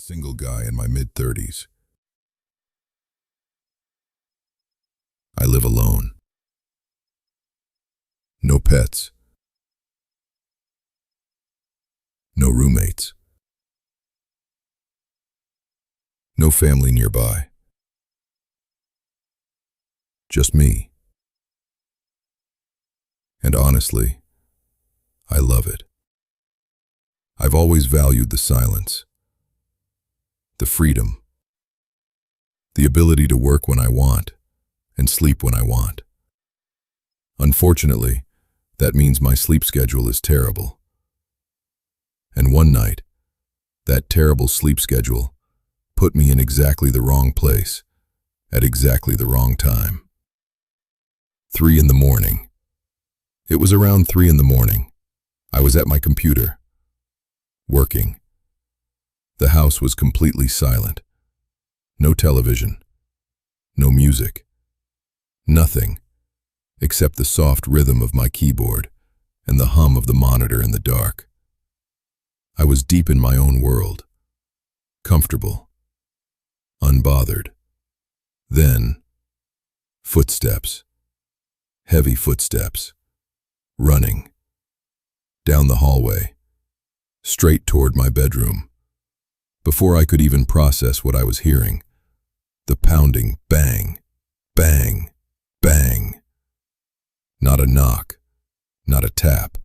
single guy in my mid-30s. I live alone. No pets. No roommates. No family nearby. Just me. And honestly, I love it. I've always valued the silence, the freedom, the ability to work when I want and sleep when I want. Unfortunately, that means my sleep schedule is terrible. And one night, that terrible sleep schedule put me in exactly the wrong place at exactly the wrong time. 3 in the morning. It was around 3 in the morning. I was at my computer, working. The house was completely silent. No television, no music, nothing except the soft rhythm of my keyboard and the hum of the monitor in the dark. I was deep in my own world, comfortable, unbothered. Then, footsteps, heavy footsteps, running, down the hallway, straight toward my bedroom. Before I could even process what I was hearing, the pounding bang, bang, bang. Not a knock, not a tap.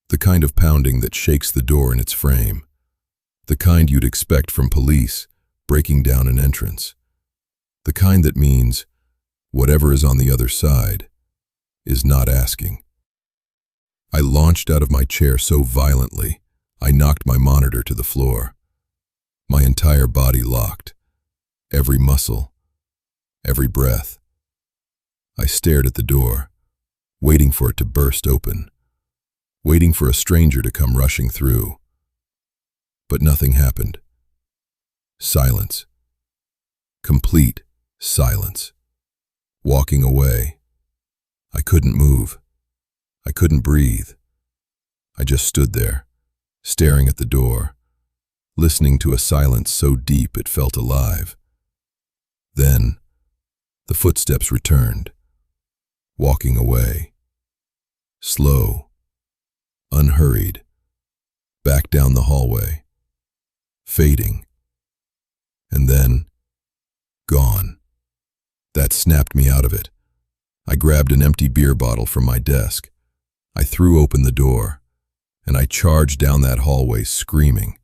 The kind of pounding that shakes the door in its frame. The kind you'd expect from police breaking down an entrance. The kind that means whatever is on the other side is not asking. I launched out of my chair so violently, I knocked my monitor to the floor. My entire body locked, every muscle, every breath. I stared at the door, waiting for it to burst open, waiting for a stranger to come rushing through. But nothing happened. Silence. Complete silence. Walking away. I couldn't move. I couldn't breathe. I just stood there, staring at the door, listening to a silence so deep it felt alive. Then, the footsteps returned, walking away. Slow, unhurried, back down the hallway, fading, and then, gone. That snapped me out of it. I grabbed an empty beer bottle from my desk. I threw open the door, and I charged down that hallway screaming,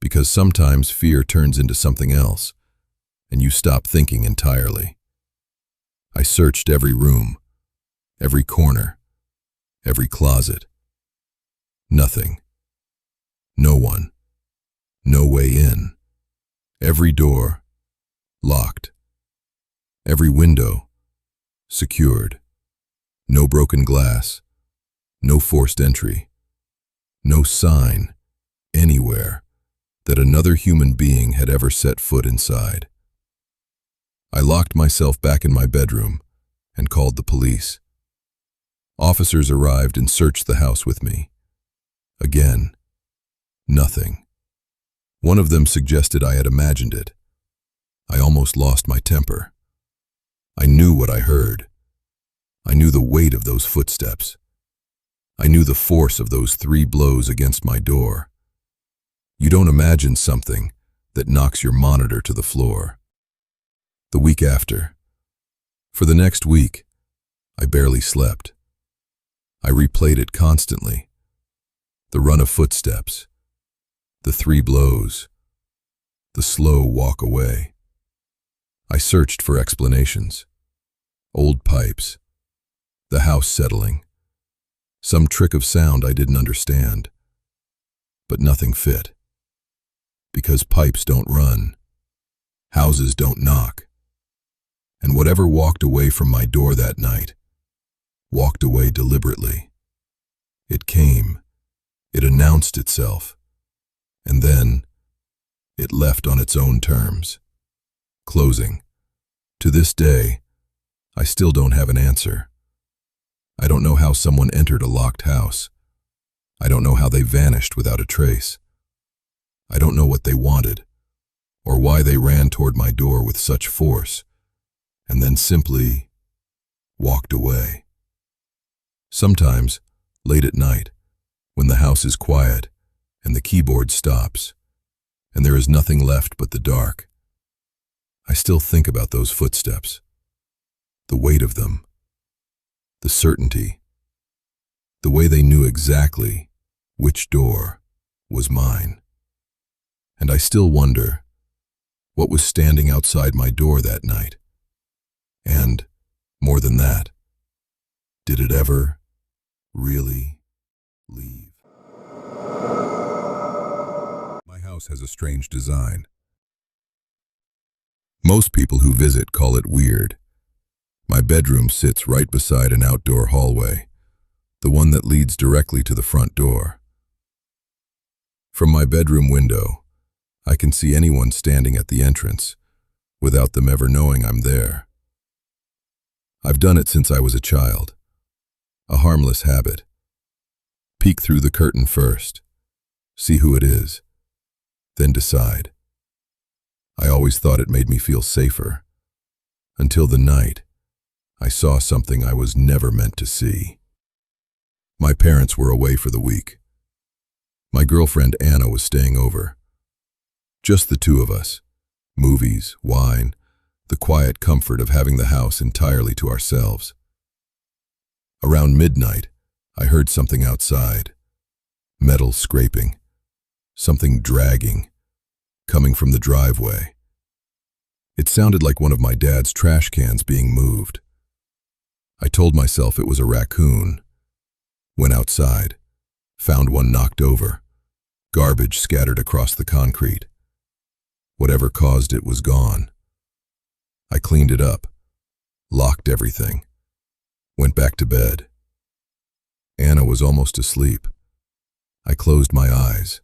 because sometimes fear turns into something else, and you stop thinking entirely. I searched every room, every corner, every closet. Nothing. No one. No way in. Every door locked. Every window secured. No broken glass. No forced entry. No sign anywhere that another human being had ever set foot inside. I locked myself back in my bedroom and called the police. Officers arrived and searched the house with me. Again, nothing. One of them suggested I had imagined it. I almost lost my temper. I knew what I heard. I knew the weight of those footsteps. I knew the force of those 3 blows against my door. You don't imagine something that knocks your monitor to the floor. The week after. For the next week, I barely slept. I replayed it constantly. The run of footsteps, the 3 blows, the slow walk away. I searched for explanations. Old pipes, the house settling, some trick of sound I didn't understand. But nothing fit. Because pipes don't run, houses don't knock. And whatever walked away from my door that night, walked away deliberately. It came, it announced itself, and then it left on its own terms. Closing. To this day, I still don't have an answer. I don't know how someone entered a locked house. I don't know how they vanished without a trace. I don't know what they wanted or why they ran toward my door with such force, and then simply walked away. Sometimes, late at night, when the house is quiet and the keyboard stops, and there is nothing left but the dark, I still think about those footsteps, the weight of them, the certainty, the way they knew exactly which door was mine. And I still wonder what was standing outside my door that night. And, more than that, did it ever really leave? My house has a strange design. Most people who visit call it weird. My bedroom sits right beside an outdoor hallway, the one that leads directly to the front door. From my bedroom window, I can see anyone standing at the entrance without them ever knowing I'm there. I've done it since I was a child. A harmless habit. Peek through the curtain first, see who it is, then decide. I always thought it made me feel safer, until the night I saw something I was never meant to see. My parents were away for the week. My girlfriend Anna was staying over. Just the two of us. Movies, wine, the quiet comfort of having the house entirely to ourselves. Around midnight, I heard something outside. Metal scraping. Something dragging, coming from the driveway. It sounded like one of my dad's trash cans being moved. I told myself it was a raccoon. Went outside, found one knocked over, garbage scattered across the concrete. Whatever caused it was gone. I cleaned it up, locked everything, went back to bed. Anna was almost asleep. I closed my eyes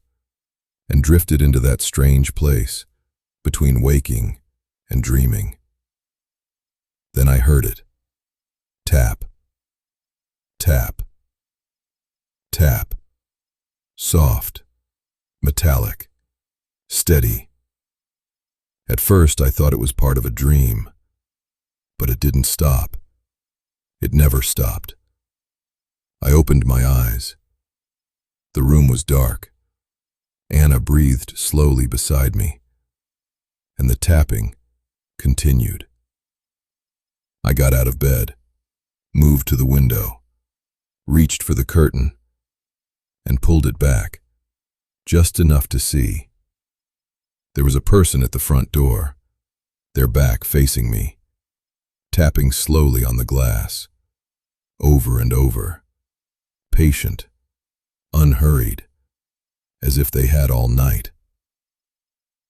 and drifted into that strange place between waking and dreaming. Then I heard it. Tap, tap, tap. Soft, metallic, steady. At first I thought it was part of a dream, but it didn't stop. It never stopped. I opened my eyes. The room was dark. Anna breathed slowly beside me, and the tapping continued. I got out of bed, moved to the window, reached for the curtain, and pulled it back, just enough to see. There was a person at the front door, their back facing me, tapping slowly on the glass, over and over, patient, unhurried, as if they had all night.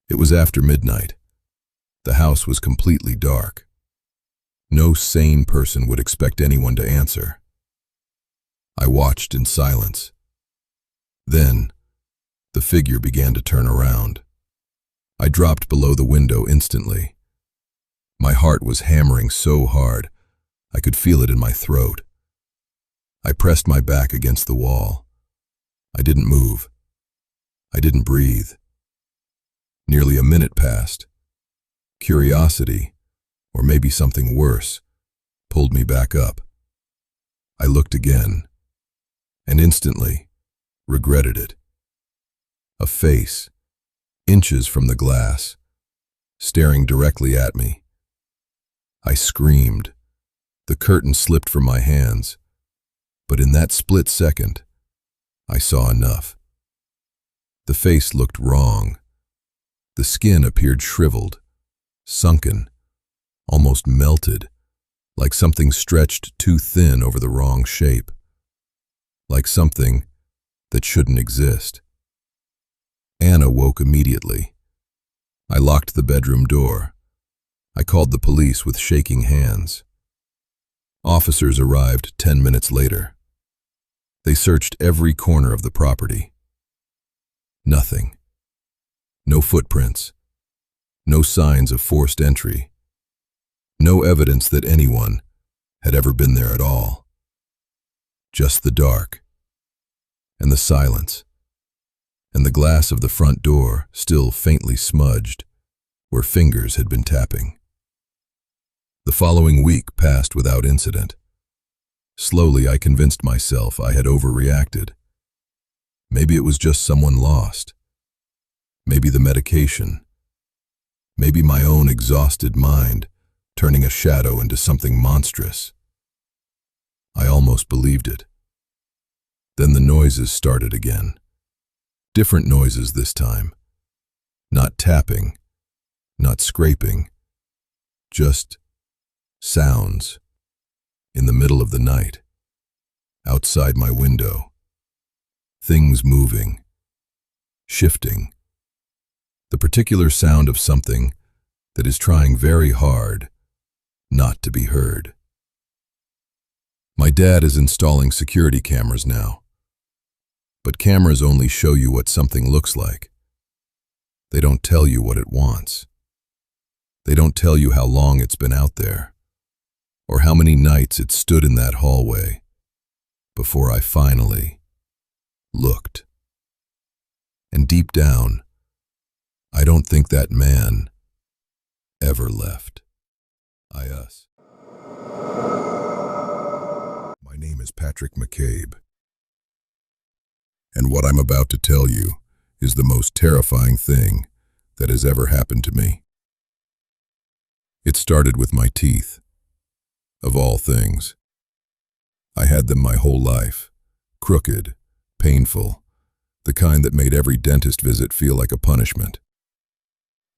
It was after midnight. The house was completely dark. No sane person would expect anyone to answer. I watched in silence. Then, the figure began to turn around. I dropped below the window instantly. My heart was hammering so hard, I could feel it in my throat. I pressed my back against the wall. I didn't move. I didn't breathe. Nearly a minute passed. Curiosity, or maybe something worse, pulled me back up. I looked again, and instantly regretted it. A face, inches from the glass, staring directly at me. I screamed. The curtain slipped from my hands, but in that split second, I saw enough. The face looked wrong. The skin appeared shriveled, sunken, almost melted, like something stretched too thin over the wrong shape, like something that shouldn't exist. Anna woke immediately. I locked the bedroom door. I called the police with shaking hands. Officers arrived 10 minutes later. They searched every corner of the property. Nothing. No footprints. No signs of forced entry. No evidence that anyone had ever been there at all. Just the dark, and the silence, and the glass of the front door still faintly smudged where fingers had been tapping. The following week passed without incident. Slowly, I convinced myself I had overreacted. Maybe it was just someone lost. Maybe the medication. Maybe my own exhausted mind turning a shadow into something monstrous. I almost believed it. Then the noises started again. Different noises this time. Not tapping, not scraping, just sounds in the middle of the night, outside my window. Things moving, shifting. The particular sound of something that is trying very hard not to be heard. My dad is installing security cameras now. But cameras only show you what something looks like. They don't tell you what it wants. They don't tell you how long it's been out there, or how many nights it stood in that hallway before I finally looked. And deep down, I don't think that man ever left. Us. My name is Patrick McCabe, and what I'm about to tell you is the most terrifying thing that has ever happened to me. It started with my teeth, of all things. I had them my whole life, crooked, painful, the kind that made every dentist visit feel like a punishment.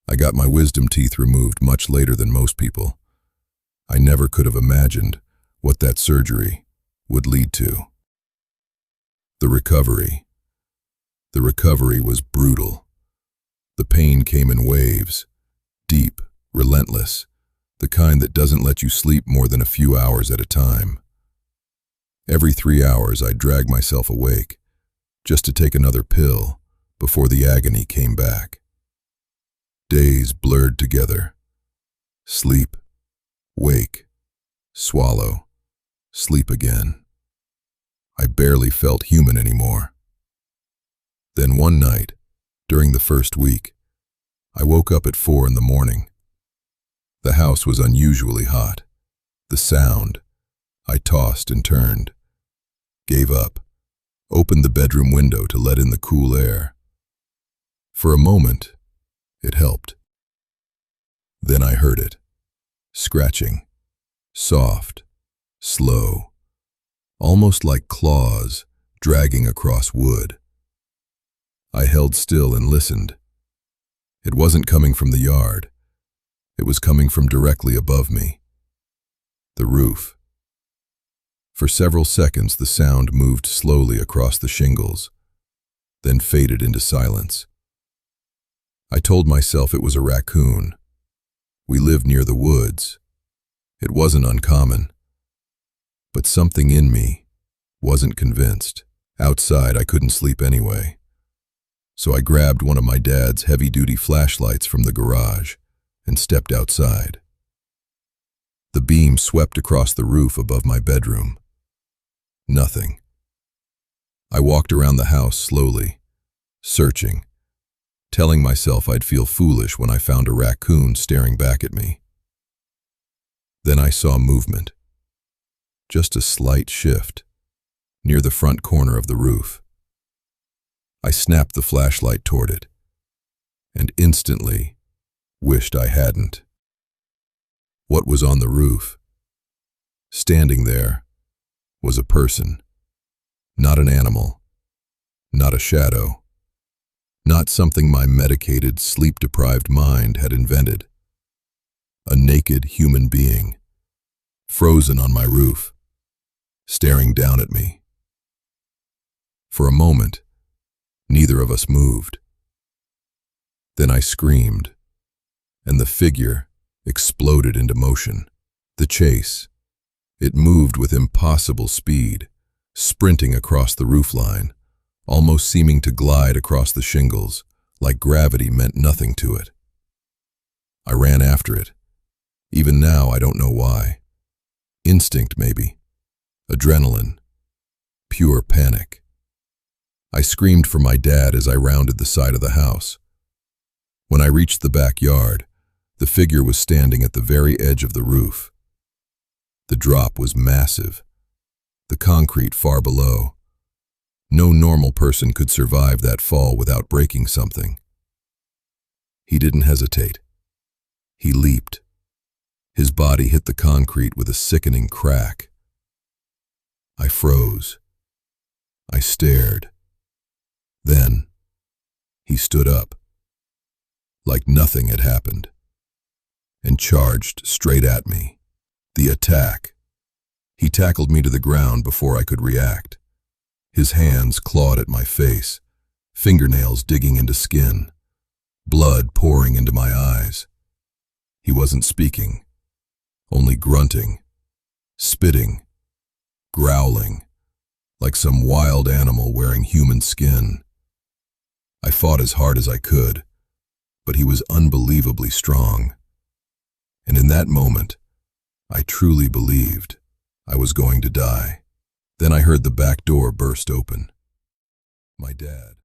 I got my wisdom teeth removed much later than most people. I never could have imagined what that surgery would lead to. The recovery was brutal. The pain came in waves, deep, relentless, the kind that doesn't let you sleep more than a few hours at a time. Every 3 hours I'd drag myself awake, just to take another pill before the agony came back. Days blurred together. Sleep, wake, swallow, sleep again. I barely felt human anymore. Then one night, during the first week, I woke up at 4 in the morning. The house was unusually hot. The sound, I tossed and turned, gave up, opened the bedroom window to let in the cool air. For a moment, it helped. Then I heard it, scratching, soft, slow, almost like claws dragging across wood. I held still and listened. It wasn't coming from the yard. It was coming from directly above me. The roof. For several seconds, the sound moved slowly across the shingles, then faded into silence. I told myself it was a raccoon. We lived near the woods. It wasn't uncommon. But something in me wasn't convinced. Outside, I couldn't sleep anyway. So I grabbed one of my dad's heavy-duty flashlights from the garage and stepped outside. The beam swept across the roof above my bedroom. Nothing. I walked around the house slowly, searching, telling myself I'd feel foolish when I found a raccoon staring back at me. Then I saw movement. Just a slight shift, near the front corner of the roof. I snapped the flashlight toward it, and instantly wished I hadn't. What was on the roof? Standing there was a person, not an animal, not a shadow, not something my medicated, sleep-deprived mind had invented. A naked human being, frozen on my roof, staring down at me. For a moment, neither of us moved. Then I screamed, and the figure exploded into motion. The chase. It moved with impossible speed, sprinting across the roofline, almost seeming to glide across the shingles, like gravity meant nothing to it. I ran after it. Even now, I don't know why. Instinct, maybe. Adrenaline. Pure panic. I screamed for my dad as I rounded the side of the house. When I reached the backyard, The figure was standing at the very edge of the roof. The drop was massive, the concrete far below. No normal person could survive that fall without breaking something. He didn't hesitate. He leaped. His body hit the concrete with a sickening crack. I froze. I stared. Then, he stood up, like nothing had happened, and charged straight at me. The attack. He tackled me to the ground before I could react. His hands clawed at my face, fingernails digging into skin, blood pouring into my eyes. He wasn't speaking, only grunting, spitting, growling, like some wild animal wearing human skin. I fought as hard as I could, but he was unbelievably strong. And in that moment, I truly believed I was going to die. Then I heard the back door burst open. My dad.